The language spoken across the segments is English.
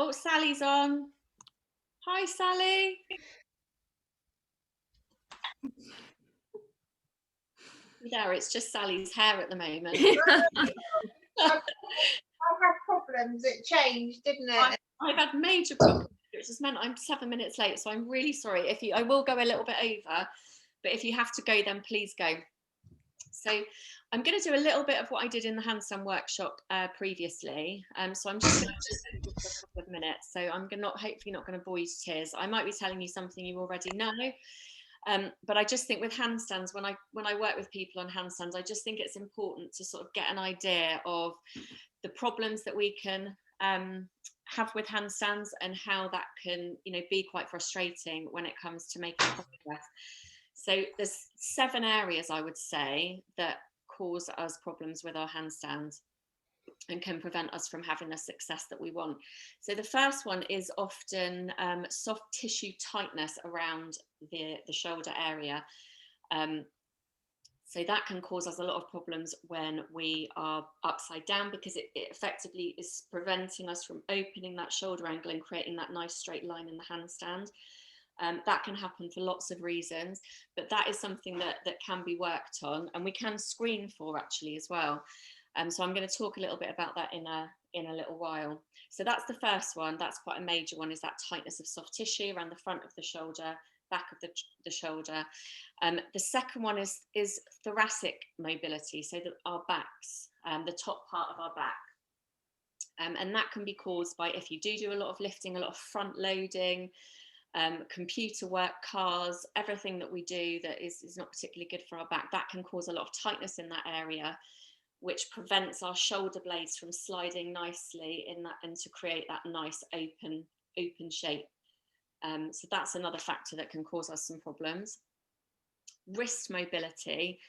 Oh, Sally's on. Hi, Sally. There, it's just Sally's hair at the moment. I had problems. It changed, didn't it? I've had major problems, which has meant I'm 7 minutes late. So I'm really sorry. I will go a little bit over, but if you have to go, then please go. So I'm going to do a little bit of what I did in the handstand workshop previously. So I'm just going to do for a couple of minutes. So I'm hopefully not going to bore you to tears. I might be telling you something you already know. But I just think with handstands, when I work with people on handstands, I just think it's important to sort of get an idea of the problems that we can have with handstands and how that can, be quite frustrating when it comes to making progress. So there's 7 areas I would say that cause us problems with our handstands and can prevent us from having the success that we want. So the first one is often soft tissue tightness around the shoulder area. So that can cause us a lot of problems when we are upside down, because it effectively is preventing us from opening that shoulder angle and creating that nice straight line in the handstand. That can happen for lots of reasons, but that is something that can be worked on, and we can screen for actually as well. So I'm going to talk a little bit about that in a little while. So that's the first one. That's quite a major one, is that tightness of soft tissue around the front of the shoulder, back of the shoulder. The second one is thoracic mobility, so that our backs, the top part of our back. And that can be caused by, if you do a lot of lifting, a lot of front loading, computer work, cars, everything that we do that is not particularly good for our back, that can cause a lot of tightness in that area, which prevents our shoulder blades from sliding nicely in that, and to create that nice open shape. So that's another factor that can cause us some problems. Wrist mobility.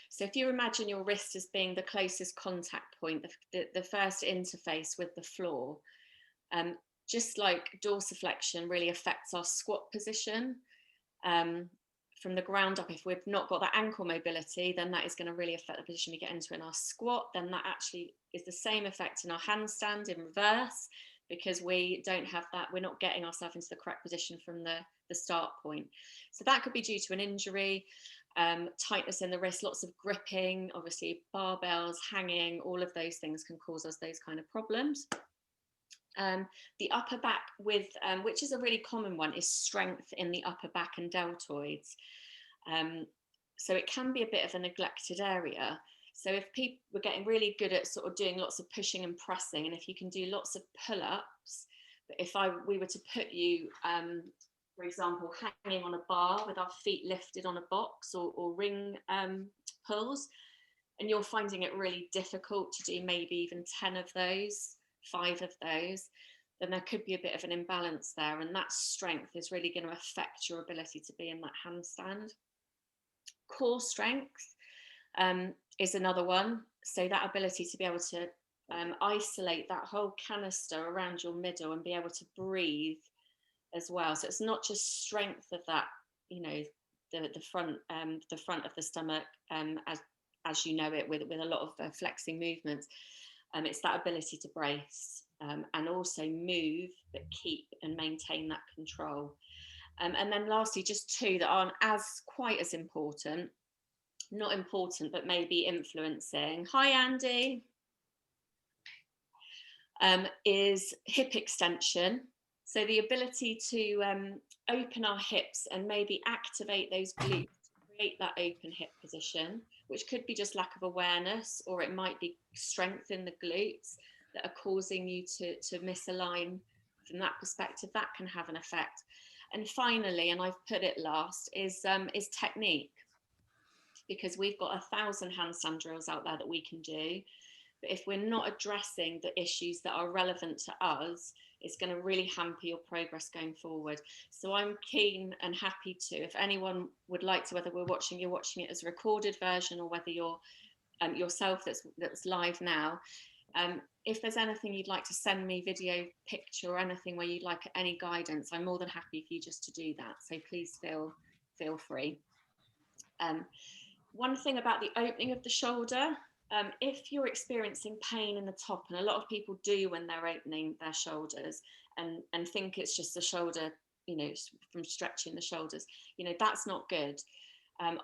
So if you imagine your wrist as being the closest contact point, the first interface with the floor, just like dorsiflexion really affects our squat position from the ground up. If we've not got that ankle mobility, then that is going to really affect the position we get into in our squat. Then that actually is the same effect in our handstand in reverse, because we don't have that, we're not getting ourselves into the correct position from the start point. So that could be due to an injury, tightness in the wrist, lots of gripping, obviously barbells, hanging, all of those things can cause us those kind of problems. The upper back with, which is a really common one, is strength in the upper back and deltoids. So it can be a bit of a neglected area. So if people were getting really good at sort of doing lots of pushing and pressing, and if you can do lots of pull-ups, but if we were to put you, for example, hanging on a bar with our feet lifted on a box, or ring pulls, and you're finding it really difficult to do maybe even 10 of those, 5 of those, then there could be a bit of an imbalance there, and that strength is really going to affect your ability to be in that handstand. Core strength is another one. So that ability to be able to isolate that whole canister around your middle and be able to breathe as well. So it's not just strength of that, the front of the stomach, as you know it, with a lot of flexing movements. It's that ability to brace and also move, but keep and maintain that control. And then lastly, just 2 that aren't quite as important, not important, but maybe influencing. Hi, Andy. Is hip extension. So the ability to open our hips and maybe activate those glutes to create that open hip position, which could be just lack of awareness, or it might be strength in the glutes that are causing you to misalign from that perspective. That can have an effect. And finally, and I've put it last, is technique, because we've got 1,000 handstand drills out there that we can do. But if we're not addressing the issues that are relevant to us, it's going to really hamper your progress going forward. So I'm keen and happy to, if anyone would like to, whether you're watching it as a recorded version, or whether you're yourself that's live now, if there's anything you'd like to send me, video, picture, or anything where you'd like any guidance, I'm more than happy for you just to do that. So please feel free. One thing about the opening of the shoulder, If you're experiencing pain in the top, and a lot of people do when they're opening their shoulders and think it's just the shoulder, you know, from stretching the shoulders, you know, that's not good.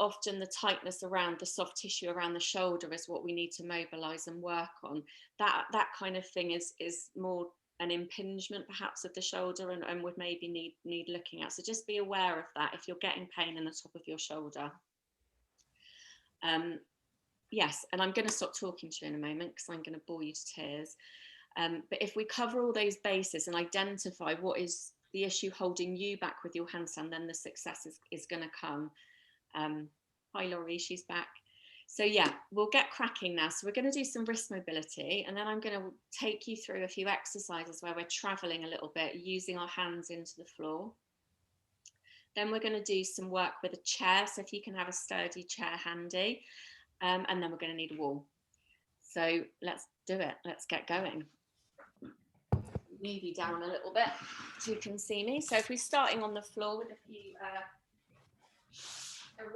Often the tightness around the soft tissue around the shoulder is what we need to mobilize and work on. That kind of thing is more an impingement perhaps of the shoulder and would maybe need looking at. So just be aware of that if you're getting pain in the top of your shoulder. Yes, and I'm going to stop talking to you in a moment because I'm going to bore you to tears. But if we cover all those bases and identify what is the issue holding you back with your handstand, then the success is going to come. Hi Laurie, she's back. So yeah, we'll get cracking now. So we're going to do some wrist mobility, and then I'm going to take you through a few exercises where we're traveling a little bit, using our hands into the floor. Then we're going to do some work with a chair. So if you can have a sturdy chair handy, and then we're going to need a wall. So let's do it. Let's get going. Move you down a little bit so you can see me. So if we're starting on the floor with a few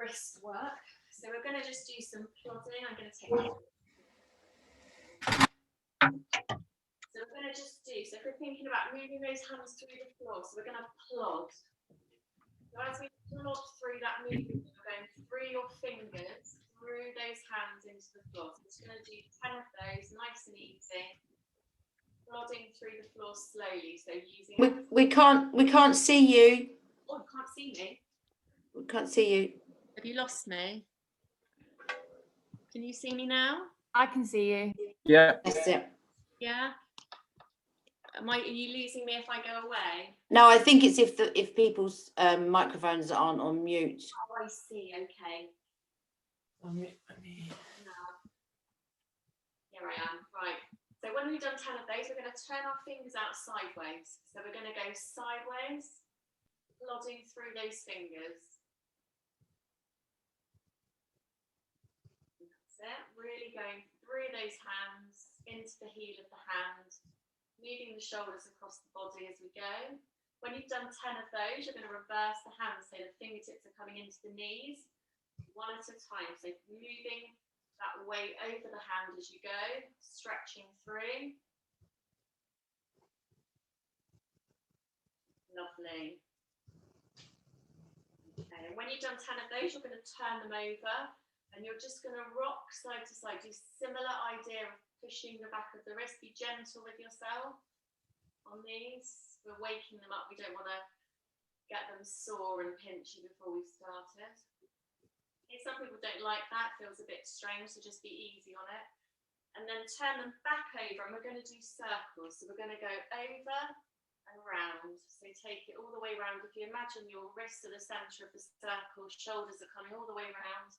wrist work. So we're going to just do some plodding. I'm going to take that. So we're going to just do, so if we're thinking about moving those hands through the floor, so we're going to plod. So as we plod through that movement, we're going through your fingers, through those hands into the floor. So we're just going to do 10 of those, nice and easy. Plodding through the floor slowly. So using we can't see you. Oh, you can't see me. We can't see you. Have you lost me? Can you see me now? I can see you. Yeah. That's it. Yeah. Are you losing me if I go away? No, I think it's if people's microphones aren't on mute. Oh, I see. Okay. Here I am. Right. So when we've done 10 of those, we're going to turn our fingers out sideways. So we're going to go sideways, plodding through those fingers. That's it. Really going through those hands, into the heel of the hand, moving the shoulders across the body as we go. When you've done 10 of those, you're going to reverse the hands so the fingertips are coming into the knees, one at a time. So moving that weight over the hand as you go, stretching through. Lovely. Okay, and when you've done 10 of those, you're going to turn them over and you're just going to rock side to side. Do similar idea of pushing the back of the wrist. Be gentle with yourself on these. We're waking them up. We don't want to get them sore and pinchy before we've started. Some people don't like that, feels a bit strange, so just be easy on it. And then turn them back over, and we're going to do circles. So we're going to go over and round. So take it all the way around. If you imagine your wrists are the centre of the circle, shoulders are coming all the way around,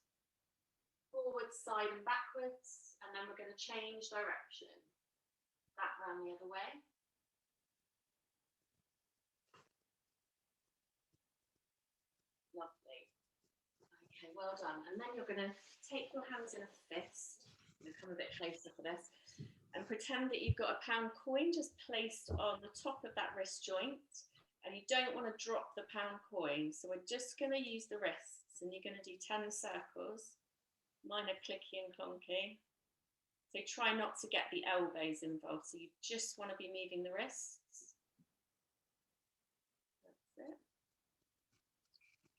forwards, side and backwards, and then we're going to change direction. Back round the other way. Lovely. Okay, well done. And then you're going to take your hands in a fist. I'm going to come a bit closer for this. And pretend that you've got a pound coin just placed on the top of that wrist joint. And you don't want to drop the pound coin. So we're just going to use the wrists. And you're going to do 10 circles. Mine are clicky and clunky. So try not to get the elbows involved. So you just want to be moving the wrists. That's it.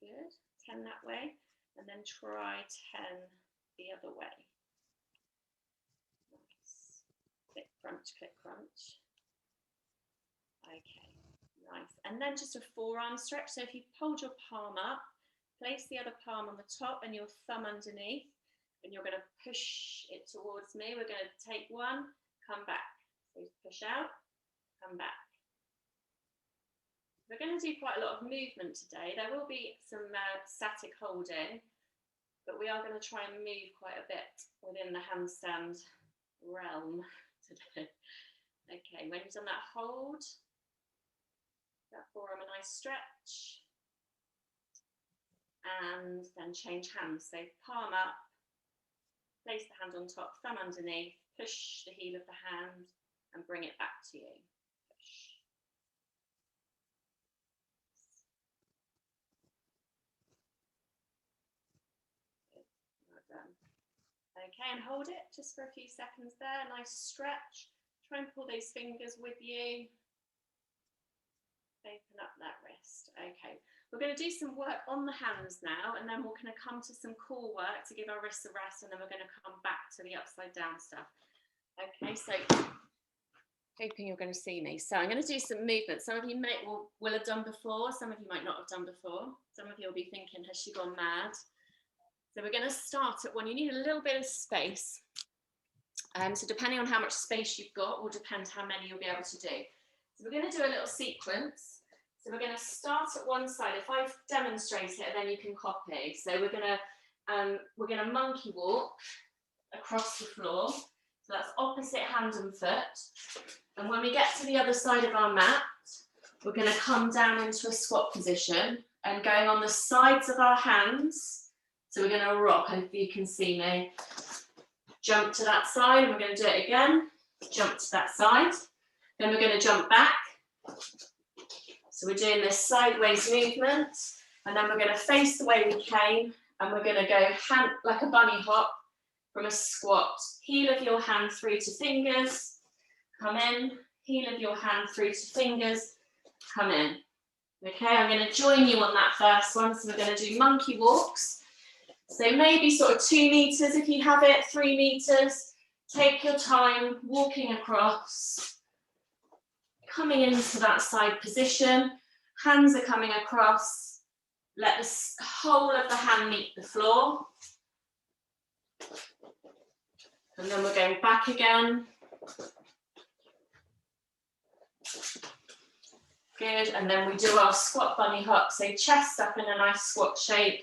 Good. 10 that way. And then try 10 the other way. Nice. Click, crunch. Okay, nice. And then just a forearm stretch. So if you hold your palm up, place the other palm on the top and your thumb underneath, and you're going to push it towards me. We're going to take one, come back. So push out, come back. We're going to do quite a lot of movement today. There will be some static holding, but we are going to try and move quite a bit within the handstand realm today. Okay, when you've done that, hold that forearm a nice stretch, and then change hands. So palm up, place the hand on top, thumb underneath, push the heel of the hand, and bring it back to you. Push. Okay, and hold it just for a few seconds there. Nice stretch. Try and pull those fingers with you. Open up that wrist. Okay, we're going to do some work on the hands now, and then we're going to come to some core work to give our wrists a rest, and then we're going to come back to the upside down stuff. Okay, so hoping you're going to see me. So I'm going to do some movement. Some of you will have done before, some of you might not have done before. Some of you will be thinking, has she gone mad? So we're going to start at one. You need a little bit of space. So depending on how much space you've got will depend how many you'll be able to do. So we're going to do a little sequence. So we're going to start at one side. If I demonstrate it, then you can copy. So we're going to monkey walk across the floor. So that's opposite hand and foot. And when we get to the other side of our mat, we're going to come down into a squat position and going on the sides of our hands. So we're going to rock, if you can see me. Jump to that side, and we're going to do it again. Jump to that side. Then we're going to jump back. So we're doing this sideways movement, and then we're going to face the way we came, and we're going to go hand like a bunny hop from a squat. Heel of your hand through to fingers, come in. Heel of your hand through to fingers, come in. Okay, I'm going to join you on that first one. So we're going to do monkey walks. So maybe sort of 2 meters if you have it, 3 meters. Take your time walking across. Coming into that side position, hands are coming across, let the whole of the hand meet the floor. And then we're going back again. Good, and then we do our squat bunny hop, so chest up in a nice squat shape,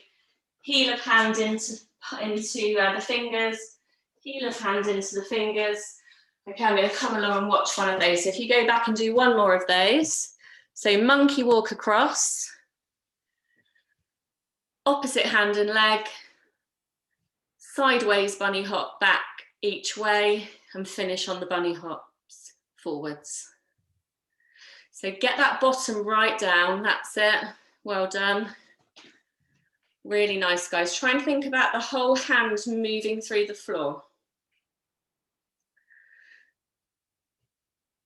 heel of hand into the fingers, heel of hand into the fingers. Okay, I'm going to come along and watch one of those. So if you go back and do one more of those. So monkey walk across, opposite hand and leg, sideways bunny hop back each way, and finish on the bunny hops forwards. So get that bottom right down, that's it. Well done. Really nice, guys. Try and think about the whole hand moving through the floor.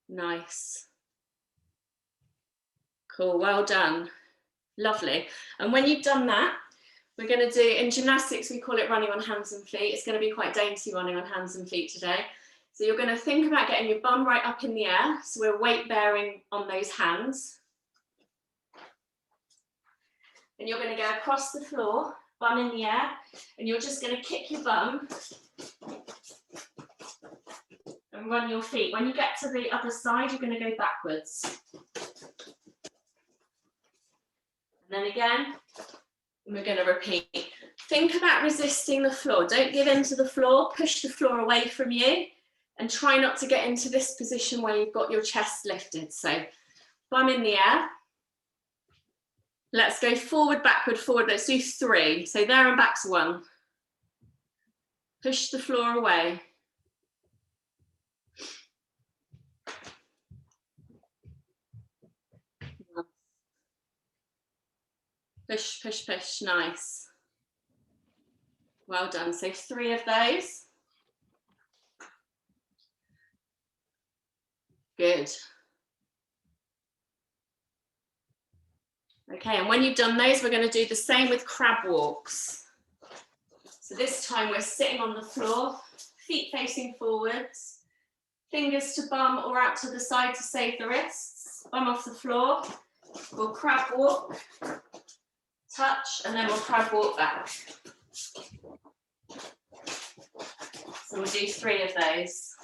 Nice. Cool, well done. Lovely. And when you've done that, we're going to do, in gymnastics, we call it running on hands and feet. It's going to be quite dainty running on hands and feet today. So you're going to think about getting your bum right up in the air. So we're weight bearing on those hands. And you're going to go across the floor, bum in the air, and you're just going to kick your bum and run your feet. When you get to the other side, you're going to go backwards. And then again, we're going to repeat. Think about resisting the floor. Don't give in to the floor. Push the floor away from you and try not to get into this position where you've got your chest lifted. So bum in the air. Let's go forward, backward, forward. Let's do 3. So there and back's 1. Push the floor away. Push, push, push. Nice. Well done. So 3 of those. Good. Okay, and when you've done those, we're going to do the same with crab walks. So this time we're sitting on the floor, feet facing forwards, fingers to bum or out to the side to save the wrists, bum off the floor. We'll crab walk, touch, and then we'll crab walk back. So we'll do 3 of those.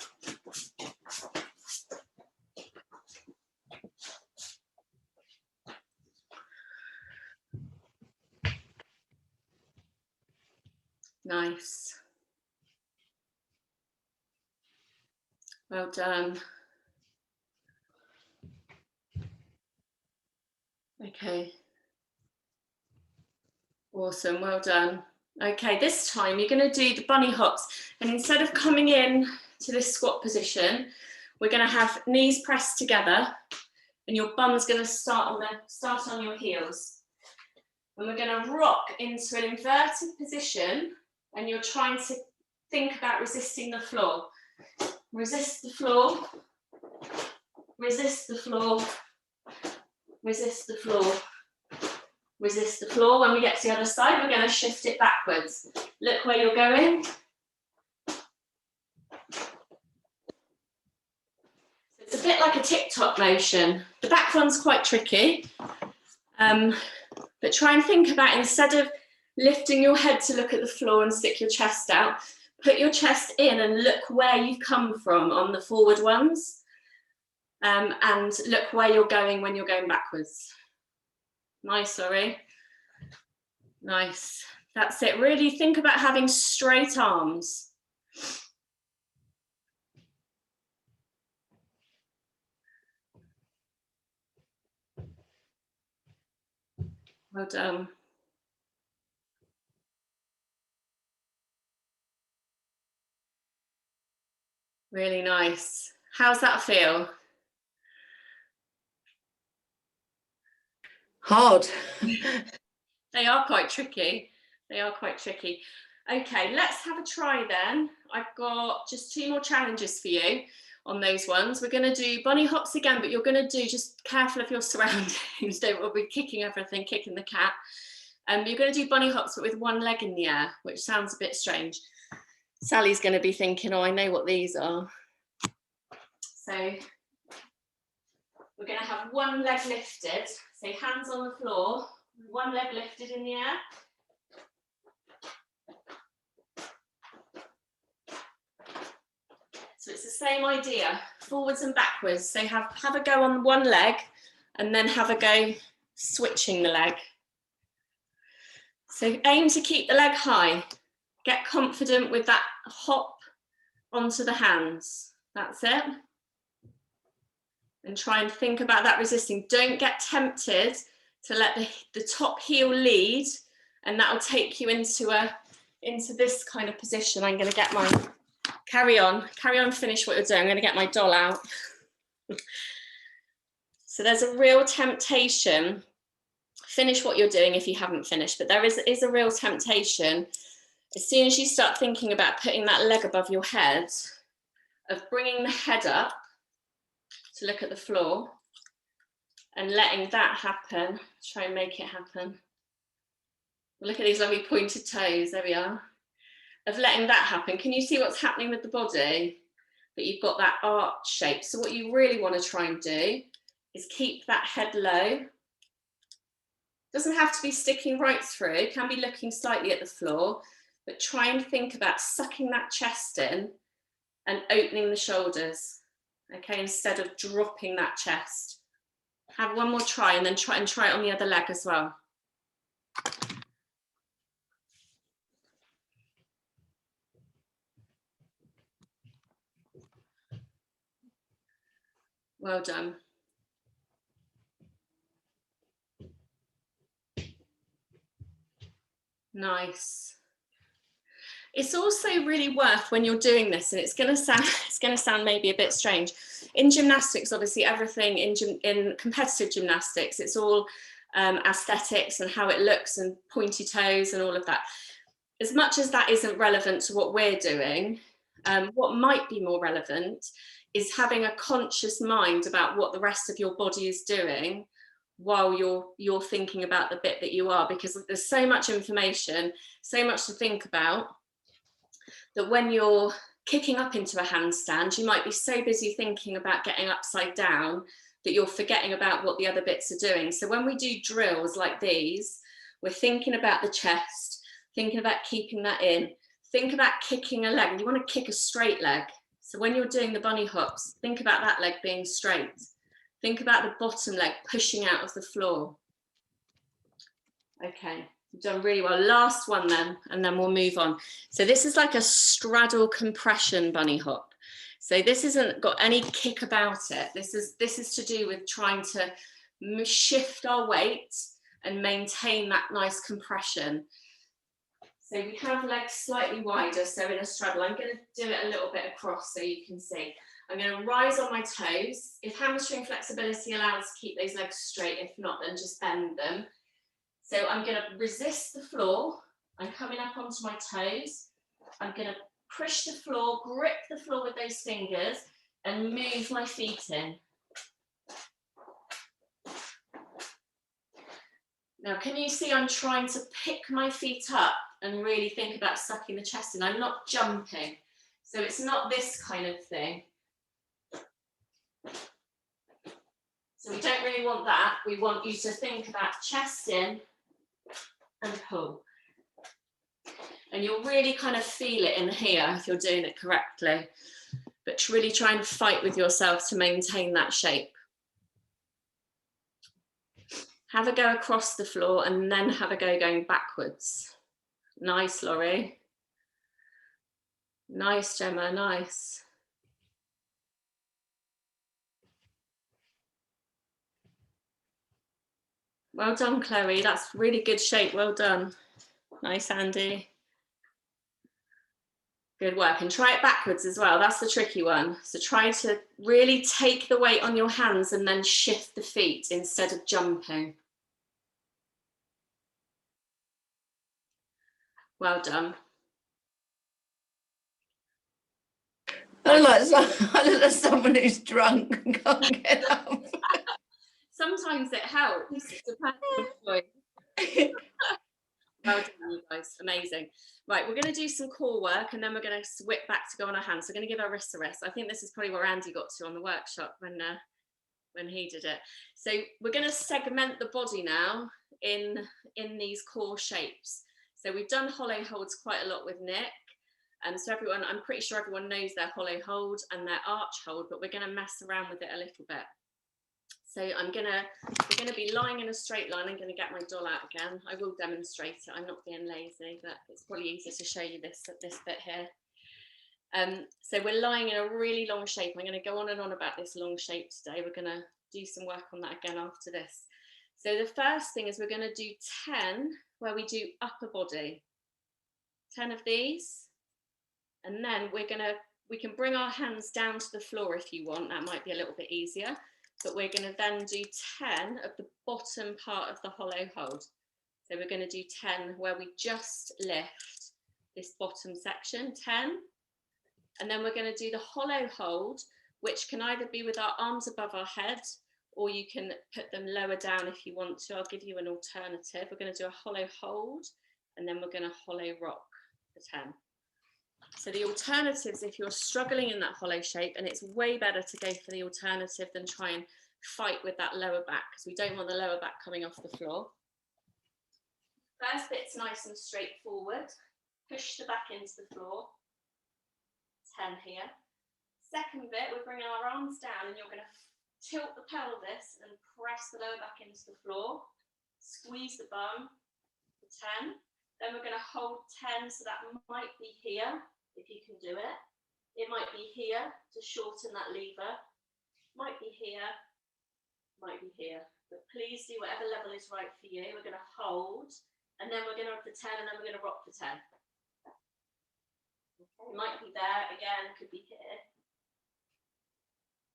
Nice. Well done. Okay. Awesome, well done. Okay, this time you're going to do the bunny hops, and instead of coming in to this squat position, we're going to have knees pressed together, and your bum's going to start on your heels. And we're going to rock into an inverted position, and you're trying to think about resisting the floor. Resist the floor, resist the floor, resist the floor, resist the floor. When we get to the other side, we're going to shift it backwards. Look where you're going. It's a bit like a TikTok motion. The back one's quite tricky, but try and think about, instead of lifting your head to look at the floor and stick your chest out, put your chest in and look where you've come from on the forward ones, and look where you're going when you're going backwards. Nice, sorry. Nice. That's it. Really think about having straight arms. Well done. Really nice. How's that feel? Hard. They are quite tricky. They are quite tricky. Okay, let's have a try then. I've got just 2 more challenges for you on those ones. We're going to do bunny hops again, but you're going to do, just careful of your surroundings. Don't be kicking everything, kicking the cat. You're going to do bunny hops, but with one leg in the air, which sounds a bit strange. Sally's going to be thinking, oh, I know what these are. So we're going to have one leg lifted, so hands on the floor, one leg lifted in the air. So it's the same idea, forwards and backwards. So have a go on one leg and then have a go switching the leg. So aim to keep the leg high. Get confident with that hop onto the hands. That's it. And try and think about that resisting. Don't get tempted to let the top heel lead, and that'll take you into this kind of position. I'm going to get my, carry on, finish what you're doing. I'm going to get my doll out. So there's a real temptation. Finish what you're doing if you haven't finished, but there is a real temptation, as soon as you start thinking about putting that leg above your head, of bringing the head up to look at the floor and letting that happen. Try and make it happen. Look at these lovely pointed toes, there we are. Of letting that happen. Can you see what's happening with the body? But you've got that arch shape. So what you really want to try and do is keep that head low. Doesn't have to be sticking right through, it can be looking slightly at the floor, but try and think about sucking that chest in and opening the shoulders, okay, instead of dropping that chest. Have one more try, and then try it on the other leg as well. Well done. Nice. It's also really worth, when you're doing this, and it's going to sound maybe a bit strange. In gymnastics, obviously, everything in competitive gymnastics, it's all aesthetics and how it looks and pointy toes and all of that. As much as that isn't relevant to what we're doing, what might be more relevant is having a conscious mind about what the rest of your body is doing while you're thinking about the bit that you are, because there's so much information, so much to think about, that when you're kicking up into a handstand, you might be so busy thinking about getting upside down that you're forgetting about what the other bits are doing. So when we do drills like these, we're thinking about the chest, thinking about keeping that in, think about kicking a leg, and you want to kick a straight leg. So when you're doing the bunny hops, think about that leg being straight. Think about the bottom leg pushing out of the floor. Okay, you've done really well. Last one then, and then we'll move on. So this is like a straddle compression bunny hop. So this isn't got any kick about it. This is to do with trying to shift our weight and maintain that nice compression. So we have legs slightly wider, so in a straddle, I'm going to do it a little bit across so you can see. I'm going to rise on my toes. If hamstring flexibility allows, keep those legs straight. If not, then just bend them. So I'm going to resist the floor. I'm coming up onto my toes. I'm going to push the floor, grip the floor with those fingers and move my feet in. Now, can you see I'm trying to pick my feet up and really think about sucking the chest in? I'm not jumping. So it's not this kind of thing. So we don't really want that. We want you to think about chest in and pull. And you'll really kind of feel it in here if you're doing it correctly. But really try and fight with yourself to maintain that shape. Have a go across the floor and then have a go going backwards. Nice, Laurie. Nice, Gemma, nice. Well done, Chloe. That's really good shape. Well done. Nice, Andy. Good work. And try it backwards as well. That's the tricky one. So try to really take the weight on your hands and then shift the feet instead of jumping. Well done. I look like someone who's drunk and can't get up. Sometimes it helps. Well done, you guys. Amazing. Right, we're going to do some core work and then we're going to whip back to go on our hands. So we're going to give our wrists a rest. I think this is probably where Andy got to on the workshop when he did it. So we're going to segment the body now in these core shapes. So we've done hollow holds quite a lot with Nick. And so everyone, I'm pretty sure everyone knows their hollow hold and their arch hold, but we're going to mess around with it a little bit. So we're going to be lying in a straight line. I'm going to get my doll out again. I will demonstrate it. I'm not being lazy, but it's probably easier to show you this bit here. So we're lying in a really long shape. I'm going to go on and on about this long shape today. We're going to do some work on that again after this. So the first thing is we're going to do 10 where we do upper body. 10 of these. And then we can bring our hands down to the floor if you want. That might be a little bit easier. But we're going to then do 10 of the bottom part of the hollow hold. So we're going to do 10 where we just lift this bottom section, 10. And then we're going to do the hollow hold, which can either be with our arms above our head, or you can put them lower down if you want to. I'll give you an alternative. We're going to do a hollow hold, and then we're going to hollow rock for 10. So the alternatives, if you're struggling in that hollow shape, and it's way better to go for the alternative than try and fight with that lower back, because we don't want the lower back coming off the floor. First bit's nice and straightforward. Push the back into the floor. 10 here. Second bit, we're bringing our arms down and you're going to tilt the pelvis and press the lower back into the floor. Squeeze the bum for 10. Then we're going to hold 10, so that might be here, if you can do it. It might be here to shorten that lever. Might be here, might be here. But please do whatever level is right for you. We're going to hold, and then we're going to rock for 10, and then we're going to rock for 10. Okay, it might be there, again, could be here,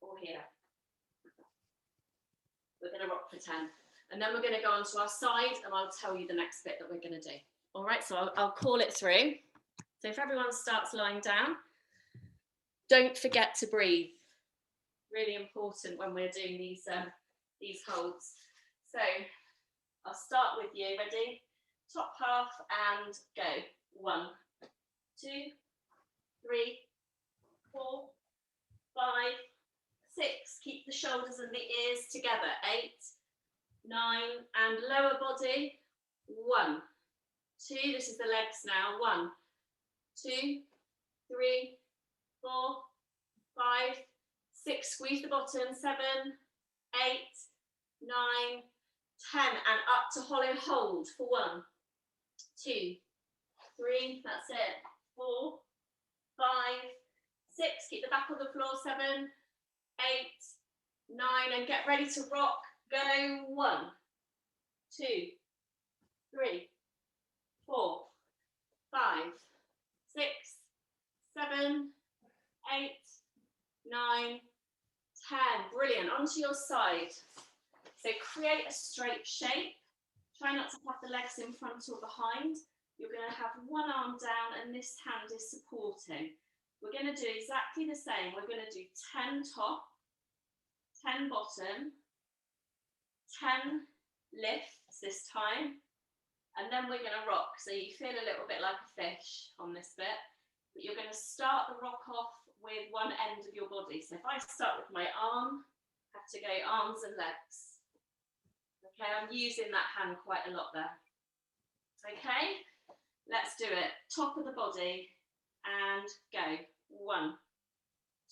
or here. We're going to rock for 10. And then we're going to go onto our side, and I'll tell you the next bit that we're going to do. All right, so I'll call it through. So if everyone starts lying down, don't forget to breathe. Really important when we're doing these holds. So I'll start with you. Ready? Top half and go. 1, 2, 3, 4, 5, 6. Keep the shoulders and the ears together. 8, 9, and lower body. 1, 2. This is the legs now. 1, 2, 3, 4, 5, 6. Squeeze the bottom. 7, 8, 9, 10, and up to hollow hold for 1, 2, 3. That's it. 4, 5, 6. Keep the back on the floor. 7, 8, 9, and get ready to rock. Go. 1, 2, 3, 4, 5, 6, 7, 8, 9, 10. Brilliant. Onto your side. So create a straight shape. Try not to have the legs in front or behind. You're going to have one arm down and this hand is supporting. We're going to do exactly the same. We're going to do 10 top, 10 bottom, 10 lifts this time, and then we're going to rock. So you feel a little bit like a fish on this bit, but you're going to start the rock off with one end of your body. So if I start with my arm, I have to go arms and legs. Okay, I'm using that hand quite a lot there. Okay, let's do it. Top of the body and go. 1,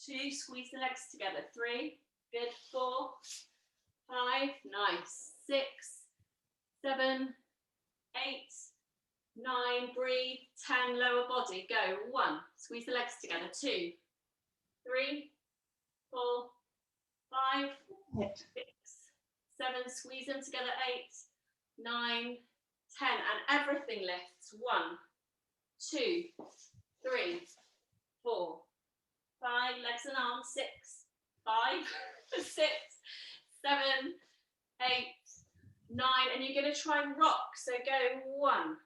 2, squeeze the legs together. 3, good. 4, 5, nice. 6, 7, 8, 9, breathe. 10, lower body, go. 1, squeeze the legs together. 2, 3, 4, 5, 6, 7, squeeze them together. 8, 9, 10, and everything lifts. 1, 2, 3, 4, 5, legs and arms. 6, 5, 6, 7, 8, 9, and you're going to try and rock. So go 1,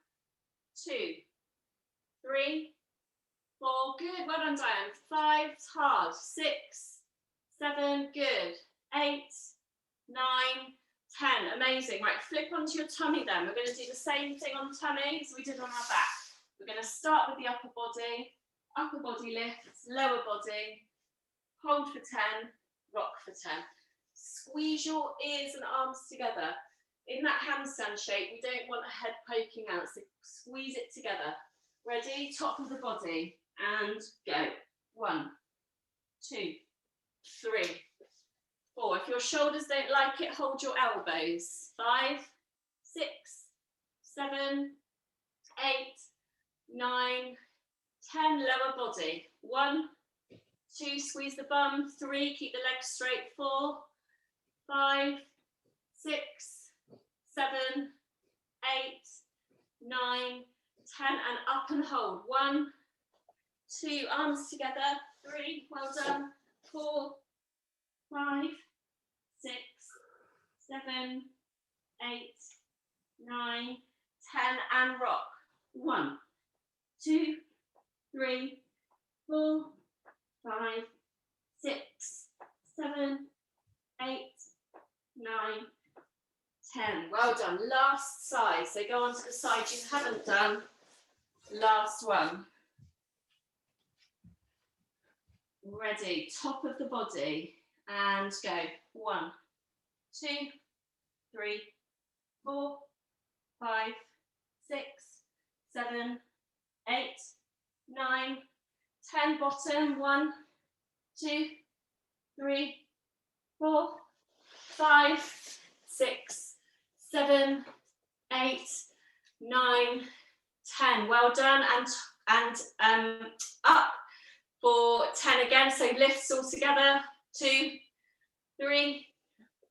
2, 3, 4, good. Well done, Diane. 5, hard. 6, 7, good. 8, 9, 10, amazing. Right, flip onto your tummy then. We're going to do the same thing on the tummy as we did on our back. We're going to start with the upper body lifts, lower body, hold for 10, rock for 10. Squeeze your ears and arms together. In that handstand shape, we don't want a head poking out, so squeeze it together. Ready? Top of the body, and go. 1, 2, 3, 4. If your shoulders don't like it, hold your elbows. 5, 6, 7, 8, 9, 10, lower body. 1, 2, squeeze the bum. 3, keep the legs straight. 4, 5, 6, 7, 8, 9, 10, and up and hold. 1, 2, arms together. 3, well done. 4, 5, 6, 7, 8, 9, 10, and rock. 1, 2, 3, 4, 5, 6, 7, 8, 9, 10. Well done. Last side. So go on to the side you haven't done. Last one. Ready. Top of the body. And go. 1, 2, 3, 4, 5, 6, 7, 8, 9, 10. Bottom. 1, 2, 3, 4, 5, 6, 7, 8, 9, 10. Well done. And up for 10 again. So lifts all together. 2, 3,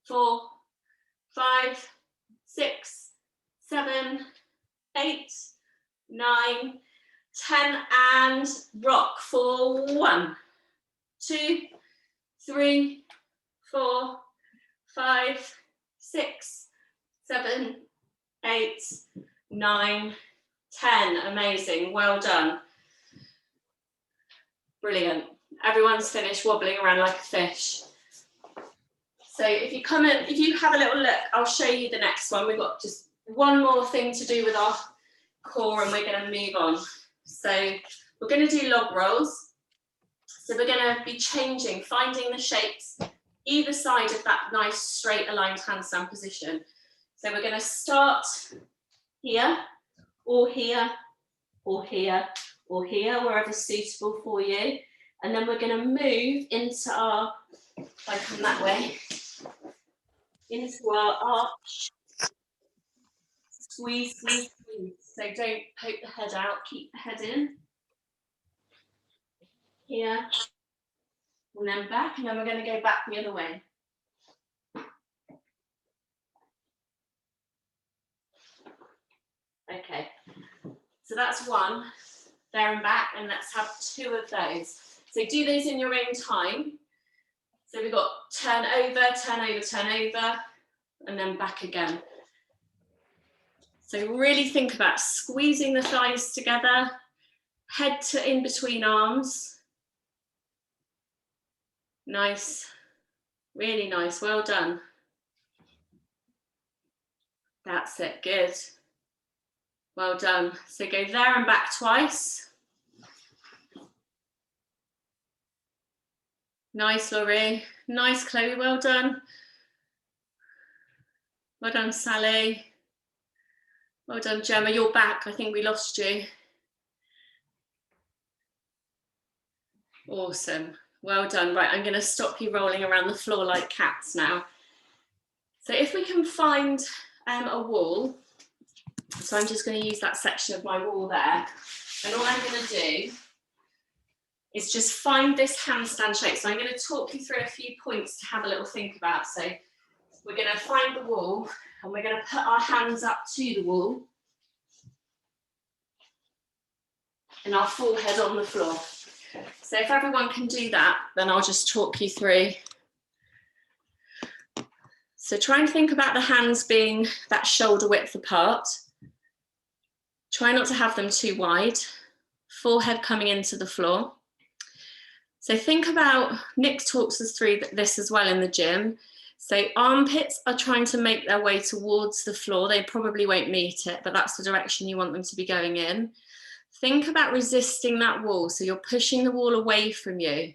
4, 5, 6, 7, 8, 9, 10, and rock for 1, 2, 3, 4, 5, 6, 7, 8, 9, 10. Amazing. Well done. Brilliant. Everyone's finished wobbling around like a fish. So if you come in, if you have a little look, I'll show you the next one. We've got just one more thing to do with our core and we're going to move on. So we're going to do log rolls. So we're going to be changing, finding the shapes either side of that nice straight aligned handstand position. So we're going to start here, or here, or here, or here, wherever suitable for you. And then we're going to move into our, if I come that way, into our arch. Squeeze, squeeze, squeeze. So don't poke the head out, keep the head in. Here, and then back, and then we're going to go back the other way. Okay, so that's one, there and back, and let's have 2 of those. So do those in your own time. So we've got turn over, turn over, turn over, and then back again. So really think about squeezing the thighs together, head to in between arms. Nice, really nice, well done. That's it, good. Well done. So go there and back twice. Nice, Laurie. Nice, Chloe, well done. Well done, Sally. Well done, Gemma, you're back. I think we lost you. Awesome, well done. Right, I'm gonna stop you rolling around the floor like cats now. So if we can find a wall, so I'm just gonna use that section of my wall there. And all I'm gonna do is just find this handstand shape. So I'm gonna talk you through a few points to have a little think about. So we're gonna find the wall and we're gonna put our hands up to the wall and our forehead on the floor. So if everyone can do that, then I'll just talk you through. So try and think about the hands being that shoulder width apart. Try not to have them too wide. Forehead coming into the floor. So think about, Nick talks us through this as well in the gym. So armpits are trying to make their way towards the floor. They probably won't meet it, but that's the direction you want them to be going in. Think about resisting that wall. So you're pushing the wall away from you.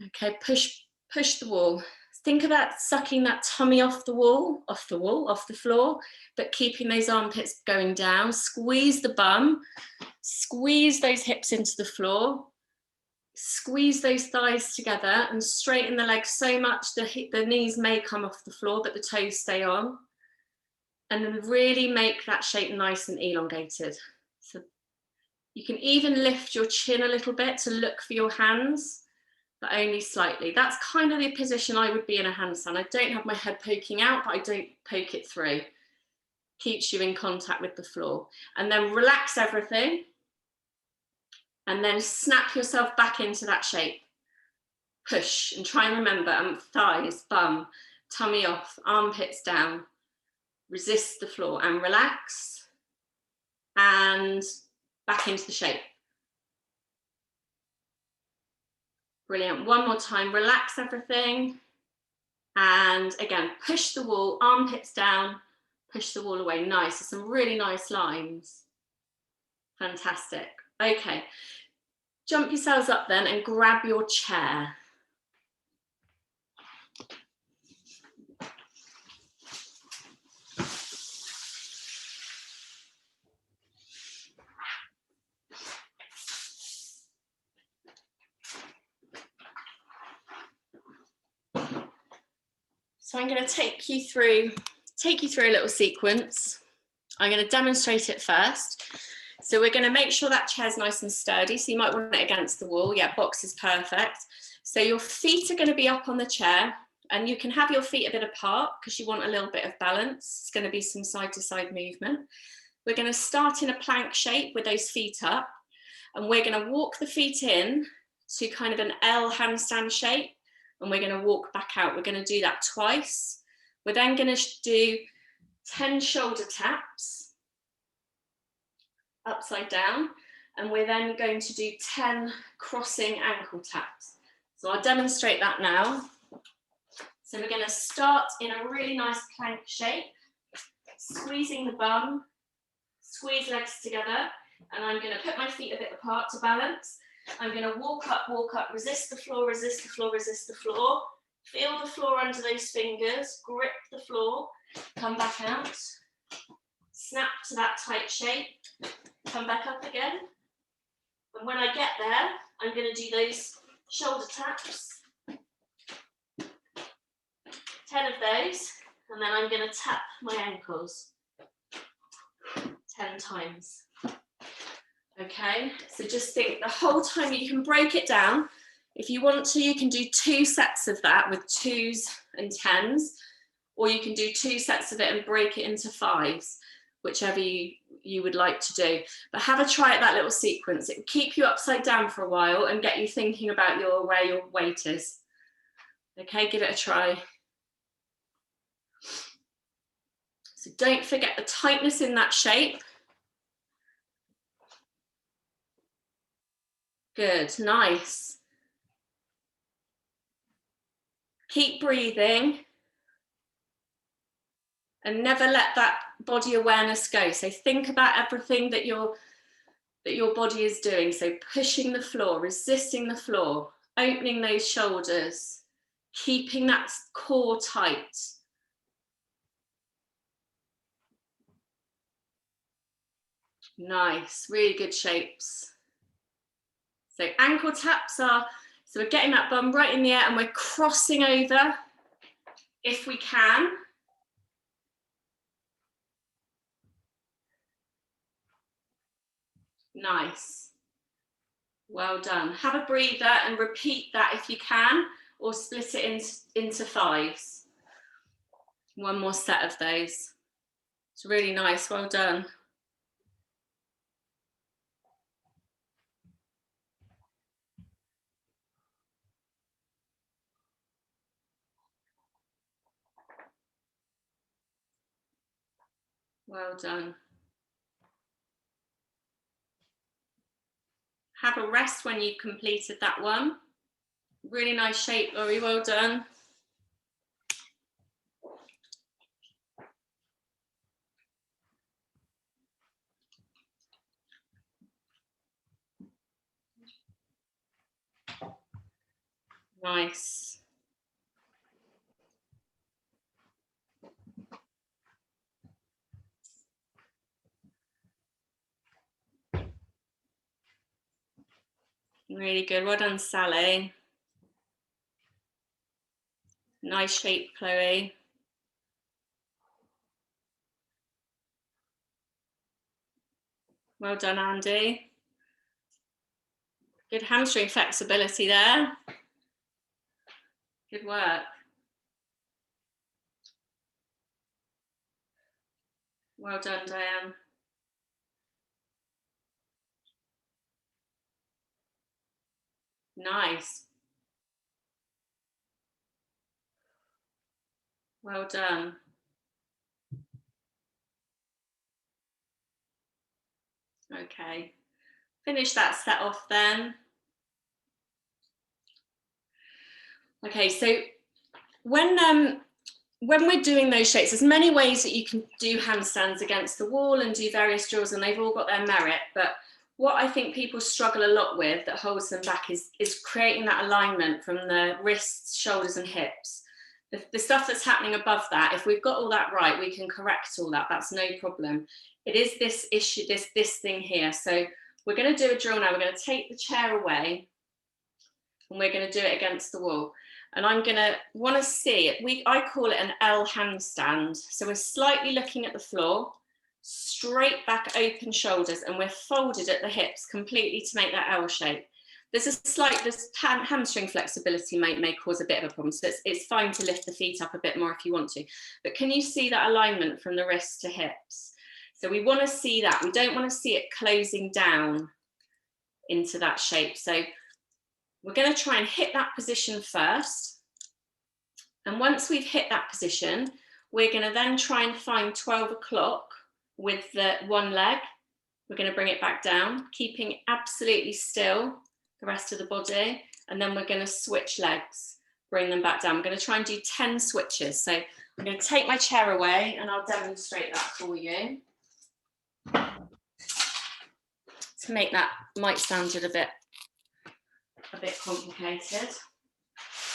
Okay, push the wall. Think about sucking that tummy off the floor, but keeping those armpits going down. Squeeze the bum, squeeze those hips into the floor, squeeze those thighs together and straighten the legs so much the knees may come off the floor, but the toes stay on. And then really make that shape nice and elongated. So you can even lift your chin a little bit to look for your hands, but only slightly. That's kind of the position I would be in a handstand. I don't have my head poking out, but I don't poke it through. Keeps you in contact with the floor. And then relax everything. And then snap yourself back into that shape. Push and try and remember, thighs, bum, tummy off, armpits down. Resist the floor and relax. And back into the shape. Brilliant. One more time, relax everything. And again, push the wall, armpits down, push the wall away. Nice, there's some really nice lines. Fantastic. Okay, jump yourselves up then and grab your chair. So I'm going to take you through a little sequence. I'm going to demonstrate it first. So we're going to make sure that chair's nice and sturdy. So you might want it against the wall. Yeah, box is perfect. So your feet are going to be up on the chair and you can have your feet a bit apart because you want a little bit of balance. It's going to be some side to side movement. We're going to start in a plank shape with those feet up and we're going to walk the feet in to kind of an L handstand shape. And we're going to walk back out. We're going to do that twice. We're then going to do 10 shoulder taps upside down. And we're then going to do 10 crossing ankle taps. So I'll demonstrate that now. So we're going to start in a really nice plank shape, squeezing the bum, squeeze legs together. And I'm going to put my feet a bit apart to balance. I'm going to walk up, resist the floor, resist the floor, resist the floor. Feel the floor under those fingers, grip the floor, come back out. Snap to that tight shape, come back up again. And when I get there, I'm going to do those shoulder taps. 10 of those, and then I'm going to tap my ankles 10 times. Okay, so just think the whole time you can break it down. If you want to, you can do 2 sets of that with 2s and 10s, or you can do 2 sets of it and break it into 5s, whichever you would like to do. But have a try at that little sequence. It will keep you upside down for a while and get you thinking about where your weight is. Okay, give it a try. So don't forget the tightness in that shape. Good, nice. Keep breathing and never let that body awareness go. So think about everything that your body is doing. So pushing the floor, resisting the floor, opening those shoulders, keeping that core tight. Nice, really good shapes. So ankle taps are, so we're getting that bum right in the air and we're crossing over if we can. Nice. Well done. Have a breather and repeat that if you can, or split it into 5s. One more set of those. It's really nice. Well done. Well done. Have a rest when you've completed that one. Really nice shape, Laurie. Well done. Nice. Really good. Well done, Sally. Nice shape, Chloe. Well done, Andy. Good hamstring flexibility there. Good work. Well done, Diane. Nice. Well done. Okay. Finish that set off then. Okay, so when we're doing those shapes, there's many ways that you can do handstands against the wall and do various drills, and they've all got their merit. But what I think people struggle a lot with that holds them back is creating that alignment from the wrists, shoulders, and hips. The stuff that's happening above that, if we've got all that right, we can correct all that. That's no problem. It is this issue, this thing here. So we're going to do a drill now. We're going to take the chair away and we're going to do it against the wall. And I'm going to want to see it. I call it an L handstand. So we're slightly looking at the floor, straight back, open shoulders, and we're folded at the hips completely to make that L shape. There's a slight, hamstring flexibility may cause a bit of a problem. So it's fine to lift the feet up a bit more if you want to. But can you see that alignment from the wrists to hips? So we want to see that. We don't want to see it closing down into that shape. So we're going to try and hit that position first. And once we've hit that position, we're going to then try and find 12 o'clock with the one leg. We're going to bring it back down, keeping absolutely still the rest of the body. And then we're going to switch legs, bring them back down. I'm going to try and do 10 switches. So I'm going to take my chair away and I'll demonstrate that for you. To make that might sound a bit complicated.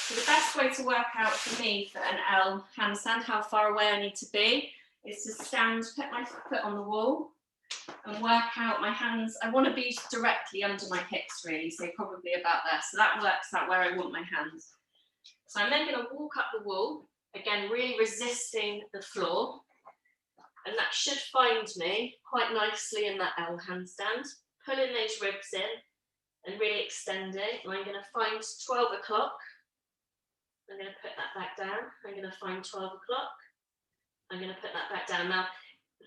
So the best way to work out for me for an L handstand, how far away I need to be, is to stand, put my foot on the wall and work out my hands. I want to be directly under my hips really, so probably about there. So that works out where I want my hands. So I'm then going to walk up the wall, again really resisting the floor, and that should find me quite nicely in that L handstand, pulling those ribs in and really extending. And I'm going to find 12 o'clock. I'm going to put that back down. I'm going to find 12 o'clock. I'm going to put that back down. Now,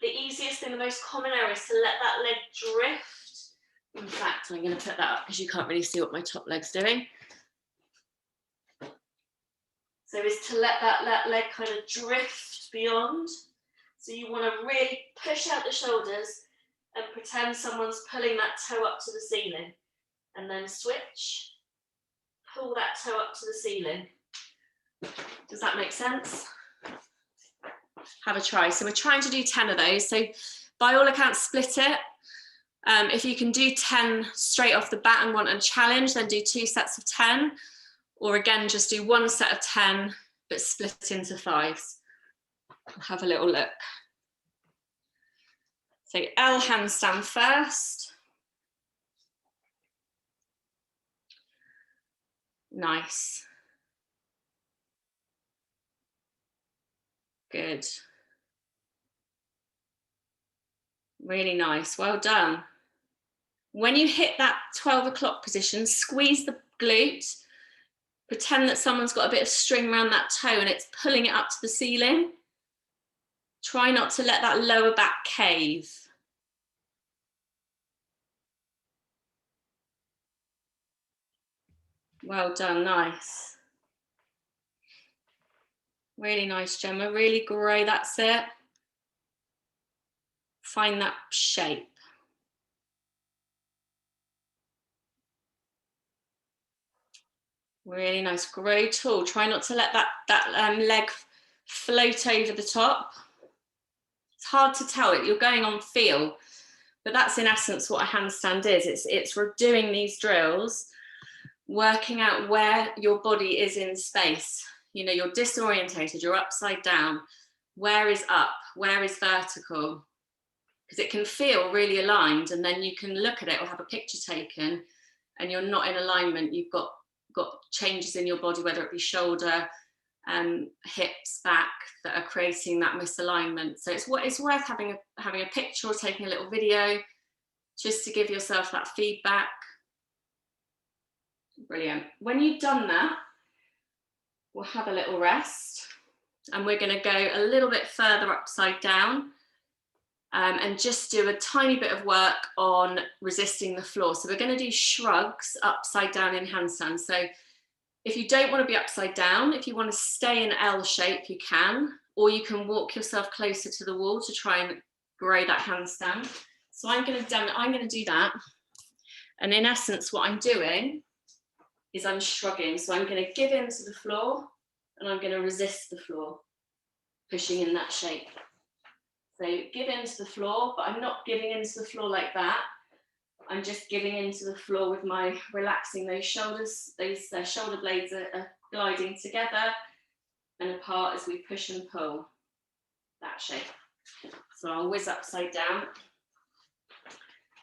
the easiest thing, the most common error is to let that leg drift. In fact, I'm going to put that up because you can't really see what my top leg's doing. So is to let that leg kind of drift beyond. So you want to really push out the shoulders and pretend someone's pulling that toe up to the ceiling. And then switch, pull that toe up to the ceiling. Does that make sense? Have a try. So we're trying to do 10 of those. So by all accounts, split it. If you can do 10 straight off the bat and want a challenge, then do 2 sets of 10. Or again, just do 1 set of 10, but split into 5s. Have a little look. So L handstand first. Nice. Good. Really nice, well done. When you hit that 12 o'clock position, squeeze the glute, pretend that someone's got a bit of string around that toe and it's pulling it up to the ceiling. Try not to let that lower back cave. Well done, nice. Really nice, Gemma, really grow, that's it. Find that shape. Really nice, grow tall. Try not to let that leg float over the top. It's hard to tell it, you're going on feel, but that's in essence what a handstand is. It's doing these drills, working out where your body is in space. You know, you're disorientated, you're upside down. Where is up? Where is vertical? Because it can feel really aligned, and then you can look at it or have a picture taken and you're not in alignment. You've got changes in your body, whether it be shoulder, hips, back, that are creating that misalignment. So it's worth having a picture or taking a little video just to give yourself that feedback. Brilliant. When you've done that, we'll have a little rest, and we're going to go a little bit further upside down and just do a tiny bit of work on resisting the floor. So we're going to do shrugs upside down in handstand. So if you don't want to be upside down, if you want to stay in L shape, you can, or you can walk yourself closer to the wall to try and grow that handstand. So I'm going to do that. And in essence, what I'm doing is I'm shrugging. So I'm going to give in to the floor and I'm going to resist the floor, pushing in that shape. So give into the floor, but I'm not giving into the floor like that. I'm just giving into the floor with my relaxing those shoulders. Those shoulder blades are gliding together and apart as we push and pull that shape. So I'll whiz upside down.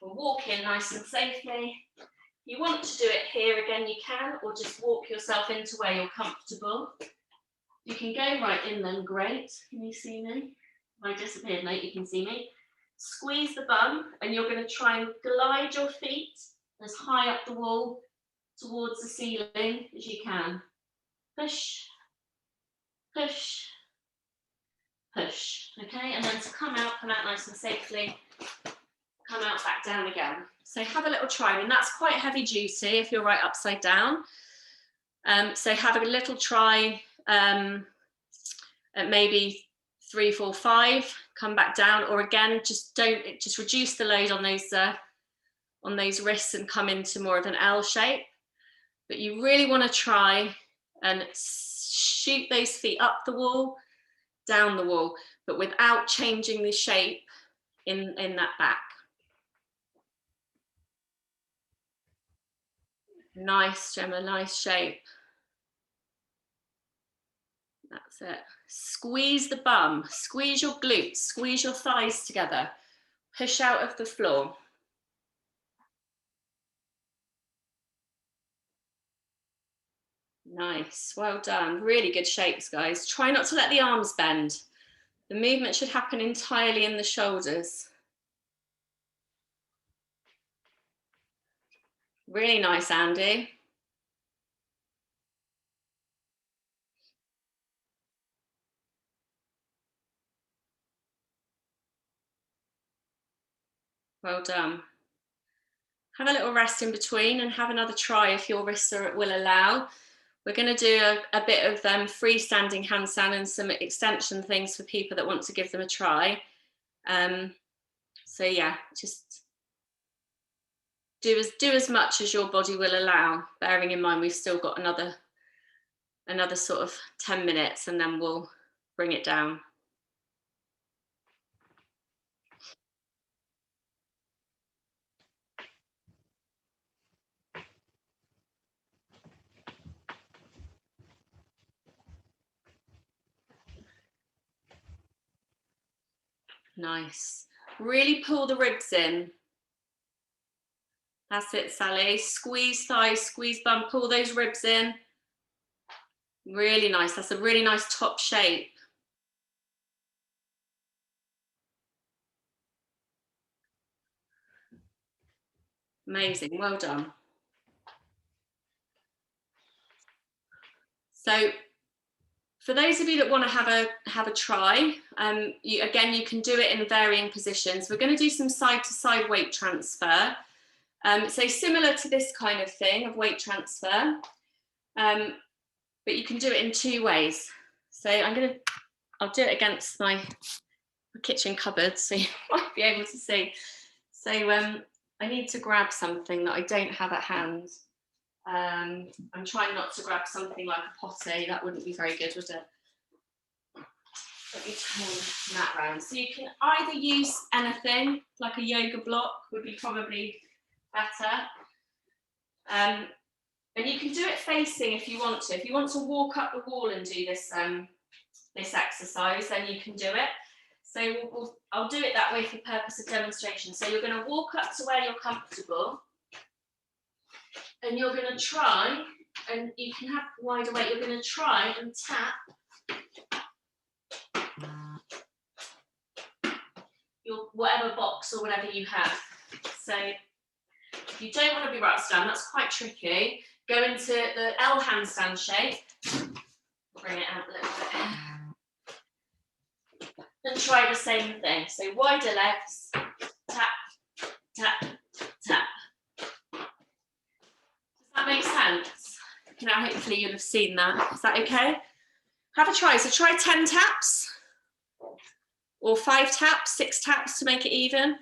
We'll walk in nice and safely. If you want to do it here again, you can, or just walk yourself into where you're comfortable. You can go right in then, great. Can you see me? I disappeared, mate, you can see me. Squeeze the bum, and you're going to try and glide your feet as high up the wall towards the ceiling as you can. Push, push, push. Okay, and then to come out nice and safely, come out back down again. So have a little try. I mean, that's quite heavy duty if you're right upside down. So have a little try at maybe 3, 4, 5, come back down, or again, just reduce the load on those wrists and come into more of an L shape. But you really want to try and shoot those feet up the wall, down the wall, but without changing the shape in that back. Nice, Gemma, nice shape. That's it. Squeeze the bum, squeeze your glutes, squeeze your thighs together. Push out of the floor. Nice, well done. Really good shapes, guys. Try not to let the arms bend. The movement should happen entirely in the shoulders. Really nice, Andy. Well done. Have a little rest in between and have another try if your wrists will allow. We're going to do a bit of freestanding handstand and some extension things for people that want to give them a try. So yeah, just do as much as your body will allow, bearing in mind we've still got another sort of 10 minutes and then we'll bring it down. Nice. Really pull the ribs in. That's it, Sally. Squeeze thighs, squeeze bum, pull those ribs in. Really nice. That's a really nice top shape. Amazing. Well done. So for those of you that want to have a try, you can do it in varying positions. We're going to do some side-to-side weight transfer. So similar to this kind of thing of weight transfer, but you can do it in 2 ways. So I'll do it against my kitchen cupboard so you might be able to see. So I need to grab something that I don't have at hand. I'm trying not to grab something like a potty. That wouldn't be very good, would it? Let me turn that round. So you can either use anything, like a yoga block would be probably better. And you can do it facing if you want to. If you want to walk up the wall and do this, this exercise, then you can do it. So I'll do it that way for the purpose of demonstration. So you're going to walk up to where you're comfortable. And you're going to try, and you can have wider weight, you're going to try and tap your whatever box or whatever you have. So if you don't want to be right stand, that's quite tricky. Go into the L handstand shape. Bring it out a little bit. And try the same thing. So wider legs, tap, tap, tap. That makes sense. Now, hopefully you'll have seen that. Is that okay? Have a try. So try 10 taps or 5 taps, 6 taps to make it even.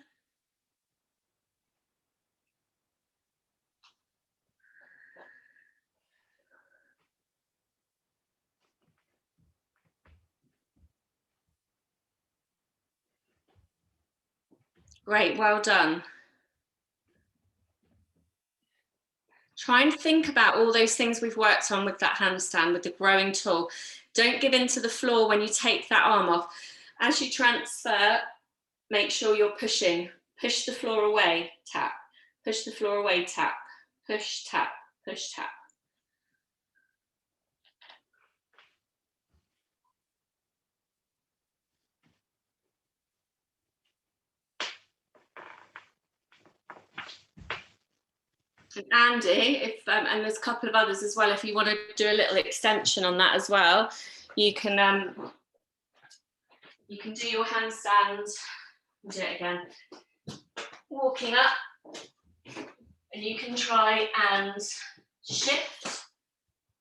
Great, well done. Try and think about all those things we've worked on with that handstand, with the growing tool. Don't give in to the floor when you take that arm off. As you transfer, make sure you're pushing. Push the floor away, tap. Push the floor away, tap. Push, tap, push, tap. And Andy, and there's a couple of others as well, if you want to do a little extension on that as well, you can do your handstand. Do it again. Walking up, and you can try and shift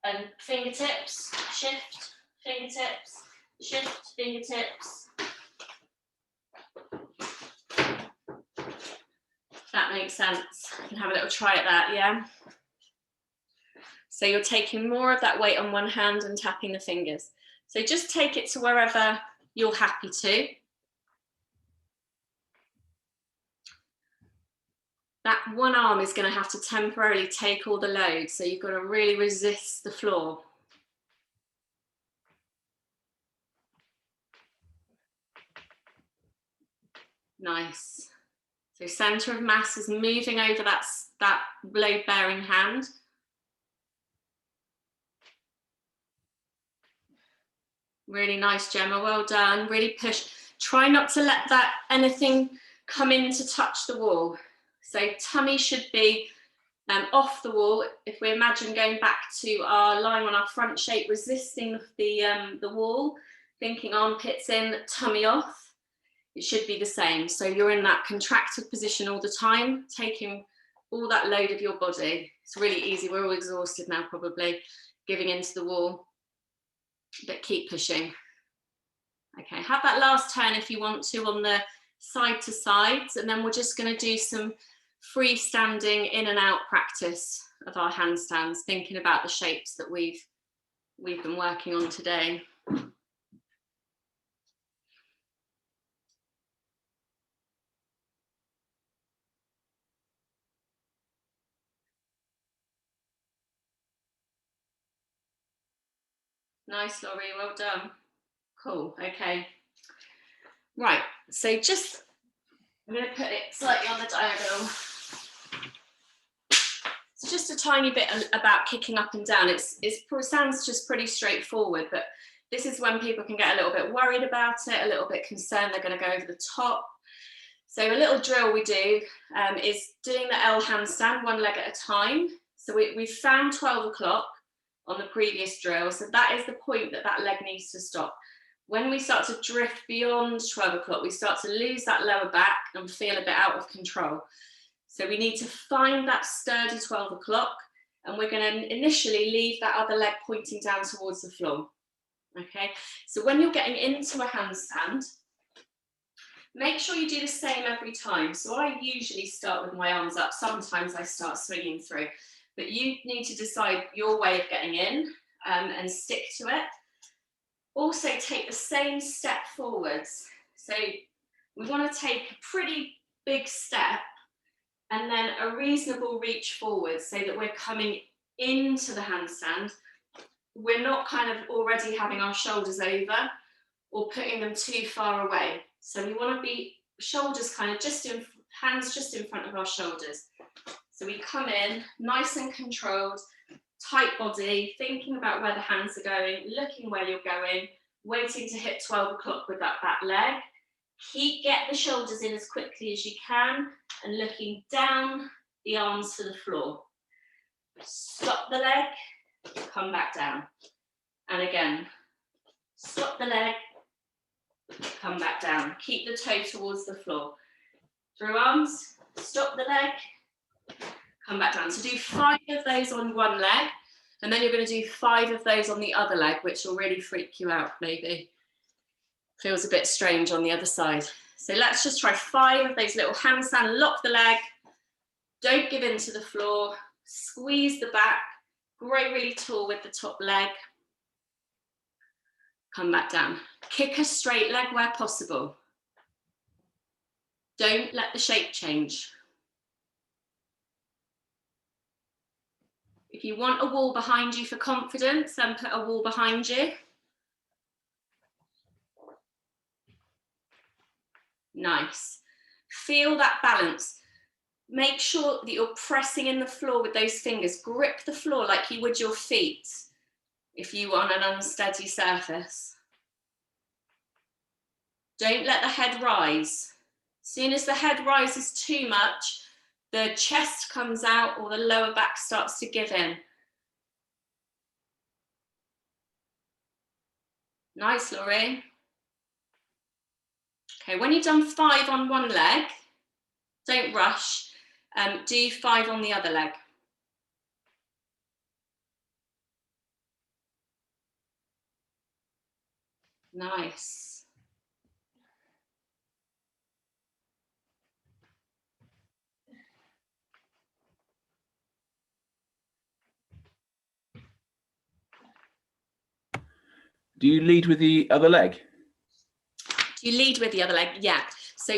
and fingertips, shift, fingertips, shift, fingertips. That makes sense. You can have a little try at that, yeah? So you're taking more of that weight on one hand and tapping the fingers. So just take it to wherever you're happy to. That one arm is going to have to temporarily take all the load, so you've got to really resist the floor. Nice. So center of mass is moving over that load-bearing hand. Really nice, Gemma, well done. Really push. Try not to let that anything come in to touch the wall. So tummy should be off the wall. If we imagine going back to our lying on our front shape, resisting the wall, thinking armpits in, tummy off. It should be the same. So you're in that contracted position all the time, taking all that load of your body. It's really easy. We're all exhausted now, probably. giving into the wall, but keep pushing. Okay, have that last turn if you want to on the side to sides, and then we're just going to do some freestanding in and out practice of our handstands, thinking about the shapes that we've been working on today. Nice, Laurie, well done. Cool, okay. Right, so just, I'm going to put it slightly on the diagonal. So just a tiny bit about kicking up and down. It sounds just pretty straightforward, but this is when people can get a little bit worried about it, a little bit concerned they're going to go over the top. So a little drill we do is doing the L handstand, one leg at a time. So we've found 12 o'clock on the previous drill. So that is the point that that leg needs to stop. When we start to drift beyond 12 o'clock, we start to lose that lower back and feel a bit out of control. So we need to find that sturdy 12 o'clock, and we're going to initially leave that other leg pointing down towards the floor. Okay, so when you're getting into a handstand, make sure you do the same every time. So I usually start with my arms up. Sometimes I start swinging through, but you need to decide your way of getting in and stick to it. Also take the same step forwards. So we want to take a pretty big step and then a reasonable reach forward so that we're coming into the handstand. We're not kind of already having our shoulders over or putting them too far away. So we want to be shoulders kind of just in, hands just in front of our shoulders. So we come in nice and controlled, tight body, thinking about where the hands are going, looking where you're going, waiting to hit 12 o'clock with that back leg. Get the shoulders in as quickly as you can and looking down the arms to the floor. Stop the leg, come back down. And again, stop the leg, come back down. Keep the toe towards the floor. Through arms, stop the leg, come back down. So do 5 of those on one leg, and then you're going to do 5 of those on the other leg, which will really freak you out maybe. Feels a bit strange on the other side. So let's just try 5 of those little handstand, lock the leg, don't give in to the floor, squeeze the back, grow really tall with the top leg, come back down. Kick a straight leg where possible. Don't let the shape change. If you want a wall behind you for confidence, then put a wall behind you. Nice. Feel that balance. Make sure that you're pressing in the floor with those fingers. Grip the floor like you would your feet if you were on an unsteady surface. Don't let the head rise. As soon as the head rises too much, the chest comes out or the lower back starts to give in. Nice, Laurie. Okay, when you've done 5 on one leg, don't rush. Do 5 on the other leg. Nice. Do you lead with the other leg? Do you lead with the other leg? Yeah. So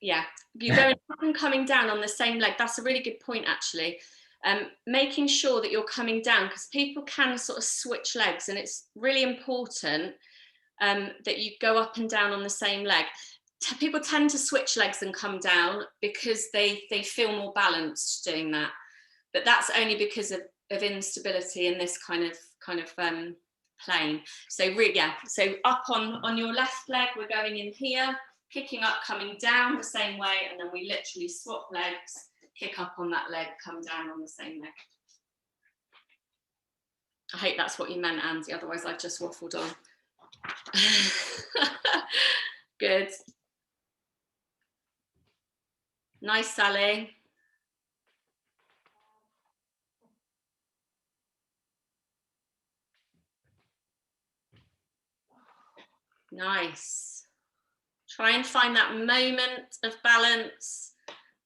yeah, you're going up and coming down on the same leg. That's a really good point, actually. Making sure that you're coming down, because people can sort of switch legs, and it's really important that you go up and down on the same leg. People tend to switch legs and come down because they feel more balanced doing that, but that's only because of instability in this kind of plane. So yeah, so up on your left leg, we're going in here, kicking up, coming down the same way, and then we literally swap legs, kick up on that leg, come down on the same leg. I hope that's what you meant, Andy, otherwise I've just waffled on. Good. Nice, Sally. Nice. Try and find that moment of balance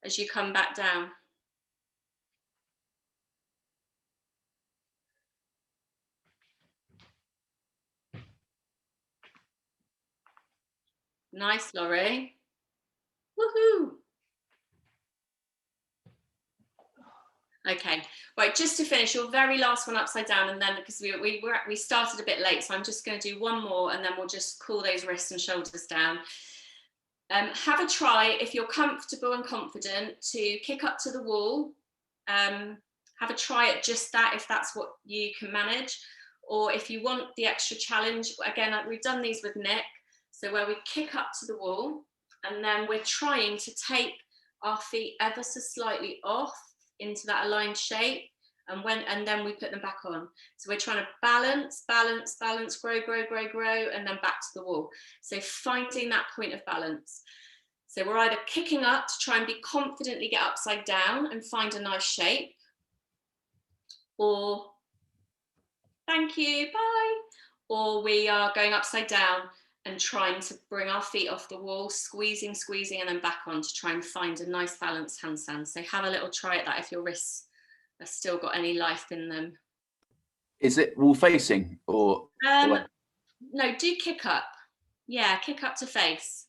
as you come back down. Nice, Laurie. Woohoo. Okay, right, just to finish, your very last one upside down, and then because we started a bit late, so I'm just going to do one more and then we'll just cool those wrists and shoulders down. Have a try, if you're comfortable and confident, to kick up to the wall. Have a try at just that if that's what you can manage, or if you want the extra challenge, again, we've done these with Nick, so where we kick up to the wall and then we're trying to take our feet ever so slightly off into that aligned shape, and then we put them back on. So we're trying to balance, balance, balance, grow, grow, grow, grow, and then back to the wall. So finding that point of balance. So we're either kicking up to try and be confidently get upside down and find a nice shape, or thank you, bye, or we are going upside down and trying to bring our feet off the wall, squeezing, squeezing, and then back on to try and find a nice balanced handstand. So have a little try at that if your wrists have still got any life in them. Is it wall facing or? No, do kick up. Yeah, kick up to face.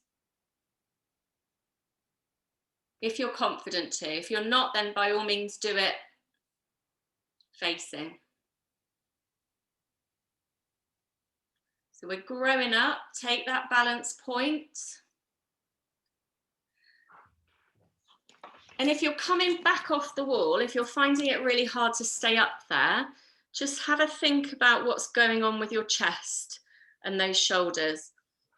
If you're confident to. If you're not, then by all means do it facing. So we're growing up, take that balance point. And if you're coming back off the wall, if you're finding it really hard to stay up there, just have a think about what's going on with your chest and those shoulders.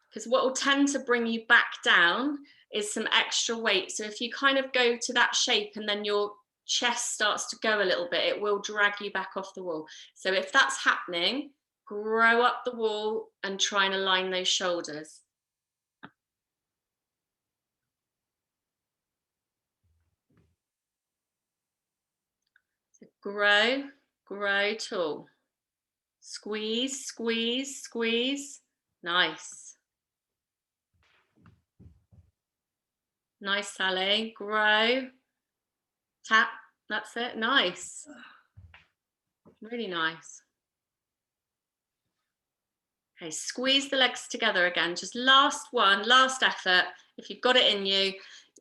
Because what will tend to bring you back down is some extra weight. So if you kind of go to that shape and then your chest starts to go a little bit, it will drag you back off the wall. So if that's happening, grow up the wall and try and align those shoulders. So grow, grow tall. Squeeze, squeeze, squeeze. Nice. Nice, Sally. Grow. Tap. That's it. Nice. Really nice. Okay, squeeze the legs together again. Just last one, last effort. If you've got it in you,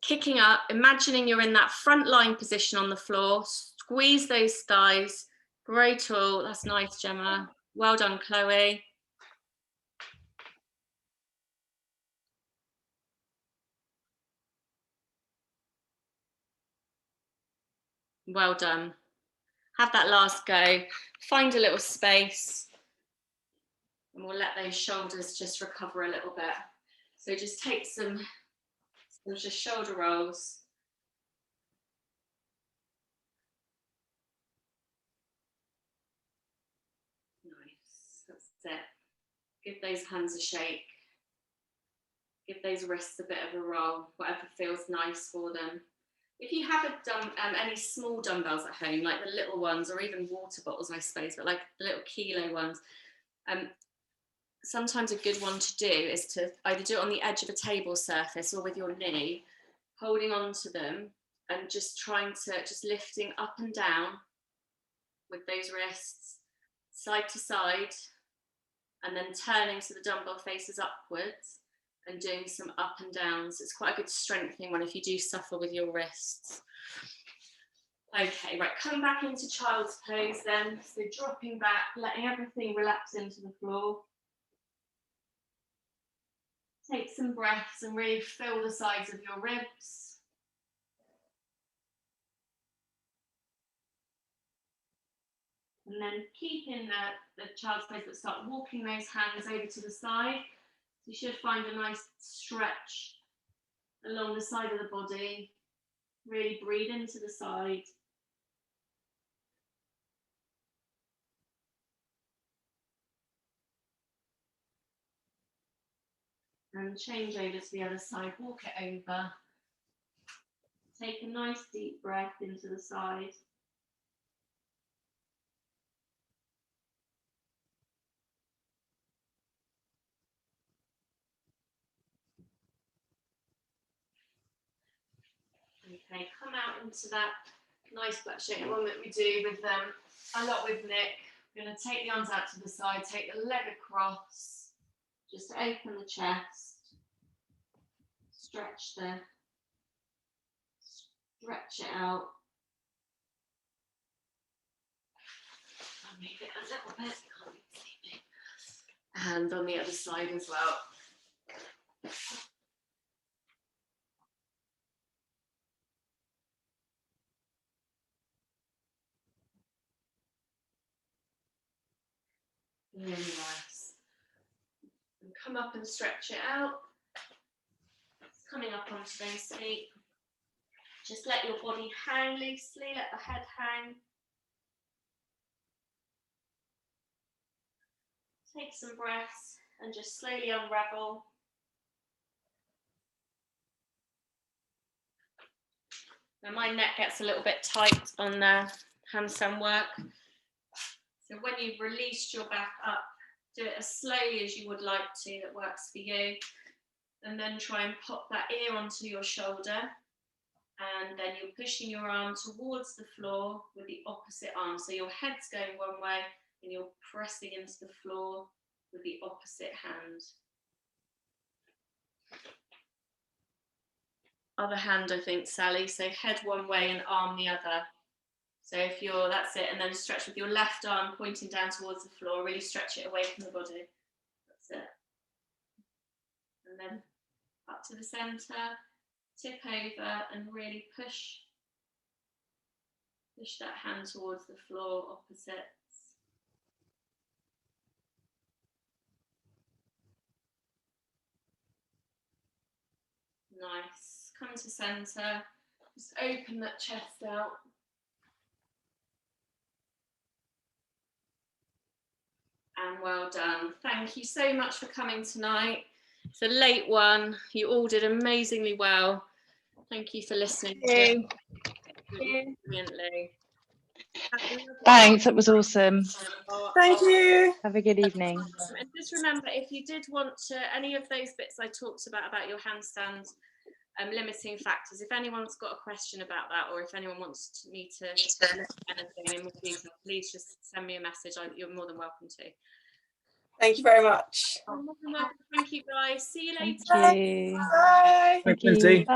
kicking up, imagining you're in that front line position on the floor. Squeeze those thighs. Grow tall. That's nice, Gemma. Well done, Chloe. Well done. Have that last go. Find a little space. And we'll let those shoulders just recover a little bit. So just take some just shoulder rolls. Nice, that's it. Give those hands a shake. Give those wrists a bit of a roll, whatever feels nice for them. If you have any small dumbbells at home, like the little ones, or even water bottles, I suppose, but like the little kilo ones, sometimes a good one to do is to either do it on the edge of a table surface or with your knee, holding on to them and just trying to, just lifting up and down with those wrists, side to side, and then turning so the dumbbell faces upwards and doing some up and downs. It's quite a good strengthening one if you do suffer with your wrists. Okay, right, come back into child's pose then. So dropping back, letting everything relax into the floor. Take some breaths and really fill the sides of your ribs. And then keep in the child's pose, but start walking those hands over to the side. You should find a nice stretch along the side of the body. Really breathe into the side. And change over to the other side, walk it over. Take a nice deep breath into the side. Okay, come out into that nice flat shape one that we do with a lot with Nick. We're going to take the arms out to the side, take the leg across, just to open the chest, stretch it out. I'll move it a little bit, can't really see me. And on the other side as well. Really nice. And come up and stretch it out. It's coming up onto those feet. Just let your body hang loosely, let the head hang. Take some breaths and just slowly unravel. Now my neck gets a little bit tight on the handstand work. So when you've released your back up, do it as slowly as you would like to, that works for you. And then try and pop that ear onto your shoulder. And then you're pushing your arm towards the floor with the opposite arm. So your head's going one way and you're pressing into the floor with the opposite hand. Other hand, I think, Sally. So head one way and arm the other. So if you're, that's it. And then stretch with your left arm pointing down towards the floor. Really stretch it away from the body. That's it. And then up to the center, tip over and really push that hand towards the floor, opposites. Nice. Come to center. Just open that chest out. And well done. Thank you so much for coming tonight. It's a late one. You all did amazingly well. Thank you for listening. Thank you. Brilliantly. Thanks, that was awesome. Thank you. Have a good evening. And just remember, if you did want to, any of those bits I talked about your handstand limiting factors, if anyone's got a question about that, or if anyone wants me to look at anything in more detail, please just send me a message. You're more than welcome to. Thank you very much. You're more than welcome. Thank you, guys. See you later. Thank you. Bye. Thank you. Bye.